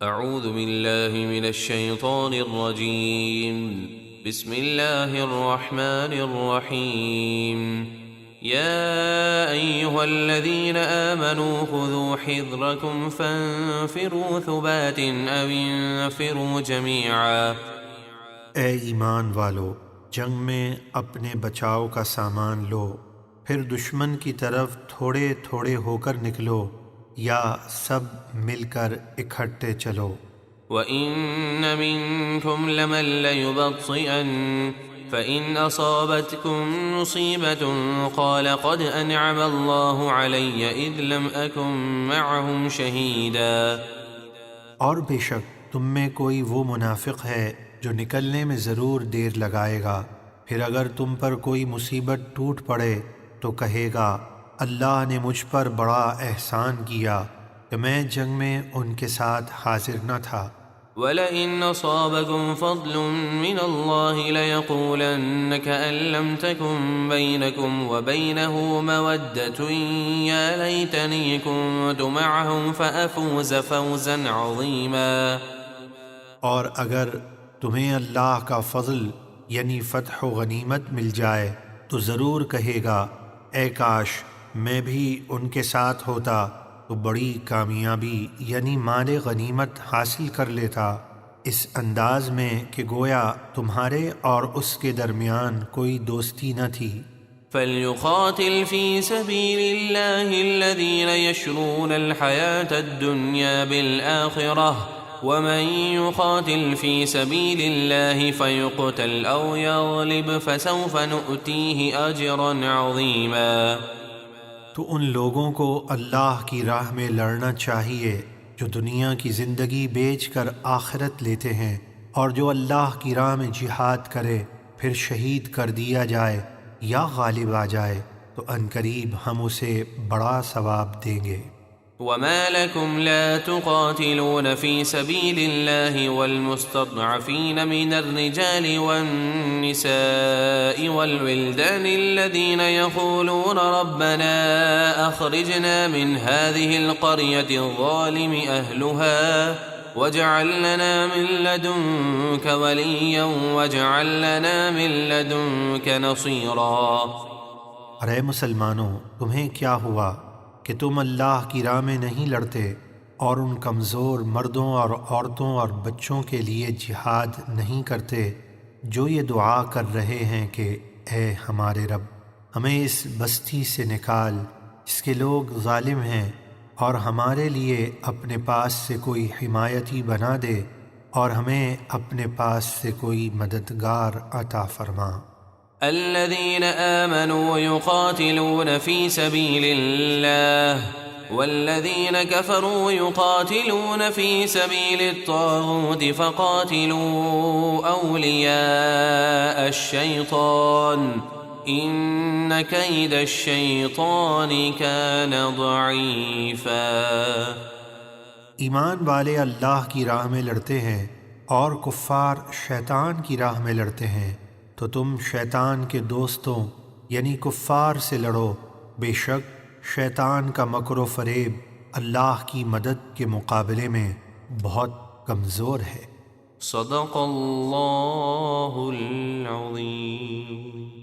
اعوذ باللہ من الشیطان الرجیم بسم اللہ الرحمن الرحیم یا ایہا الذین آمنوا خذوا حذرکم فانفروا ثبات او انفروا جمیعا۔ اے ایمان والو، جنگ میں اپنے بچاؤ کا سامان لو، پھر دشمن کی طرف تھوڑے تھوڑے ہو کر نکلو یا سب مل کر اکٹھے چلو۔ وَإِنَّ مِنكُمْ لَمَن لَّيُبَطِّئَنَّ فَإِنْ أَصَابَتْكُم مُّصِيبَةٌ قَالَ قَدْ أَنْعَمَ اللَّهُ عَلَيَّ إِذْ لَمْ أَكُن مَّعَهُمْ شَهِيدًا۔ اور بے شک تم میں کوئی وہ منافق ہے جو نکلنے میں ضرور دیر لگائے گا، پھر اگر تم پر کوئی مصیبت ٹوٹ پڑے تو کہے گا اللہ نے مجھ پر بڑا احسان کیا کہ میں جنگ میں ان کے ساتھ حاضر نہ تھا۔ وَلَئِنْ أَصَابَكُمْ فَضْلٌ مِّنَ اللَّهِ لَيَقُولَنَّ كَأَن لَّمْ تَكُن بَيْنَكُمْ وَبَيْنَهُ مَوَدَّةٌ يَا لَيْتَنِي كُنتُ مَعَهُمْ فَأَفُوزَ فَوْزًا عَظِيمًا۔ اور اگر تمہیں اللہ کا فضل یعنی فتح و غنیمت مل جائے تو ضرور کہے گا اے کاش میں بھی ان کے ساتھ ہوتا تو بڑی کامیابی یعنی مال غنیمت حاصل کر لیتا، اس انداز میں کہ گویا تمہارے اور اس کے درمیان کوئی دوستی نہ تھی۔ فَلْيُقَاتِلْ فِي سَبِيلِ اللَّهِ الَّذِينَ يَشْرُونَ الْحَيَاةَ الدُّنْيَا بِالْآخِرَةِ وَمَن يُقَاتِلْ فِي سَبِيلِ اللَّهِ فَيُقْتَلْ أَوْ يَغْلِبْ فَسَوْفَ نُؤْتِيهِ أَجْرًا عَظِيمًا۔ تو ان لوگوں کو اللہ کی راہ میں لڑنا چاہیے جو دنیا کی زندگی بیچ کر آخرت لیتے ہیں، اور جو اللہ کی راہ میں جہاد کرے پھر شہید کر دیا جائے یا غالب آ جائے تو عنقریب ہم اسے بڑا ثواب دیں گے۔ وَمَا لَكُمْ لَا تُقَاتِلُونَ فِي سَبِيلِ اللَّهِ وَالْمُسْتَضْعَفِينَ مِنَ الرِّجَالِ وَالنِّسَاءِ وَالْوِلْدَانِ الَّذِينَ يَقُولُونَ رَبَّنَا أَخْرِجْنَا مِنْ هَٰذِهِ الْقَرْيَةِ الظَّالِمِ أَهْلُهَا وَاجْعَل لَّنَا مِن لَّدُنكَ وَلِيًّا وَاجْعَل لَّنَا مِن لَّدُنكَ نَصِيرًا۔ ارے مسلمانوں، تمہیں کیا ہوا کہ تم اللہ کی راہ میں نہیں لڑتے اور ان کمزور مردوں اور عورتوں اور بچوں کے لیے جہاد نہیں کرتے جو یہ دعا کر رہے ہیں کہ اے ہمارے رب ہمیں اس بستی سے نکال، اس کے لوگ ظالم ہیں، اور ہمارے لیے اپنے پاس سے کوئی حمایتی بنا دے اور ہمیں اپنے پاس سے کوئی مددگار عطا فرما۔ الذين آمنوا يقاتلون في سبيل الله والذين كفروا يقاتلون في سبيل الطاغوت فقاتلوا أولياء الشيطان إن كيد الشيطان كان ضعيفا۔ ایمان والے اللہ کی راہ میں لڑتے ہیں اور کفار شیطان کی راہ میں لڑتے ہیں، تو تم شیطان کے دوستوں یعنی کفار سے لڑو، بے شک شیطان کا مکر و فریب اللہ کی مدد کے مقابلے میں بہت کمزور ہے۔ صدق اللہ العظیم۔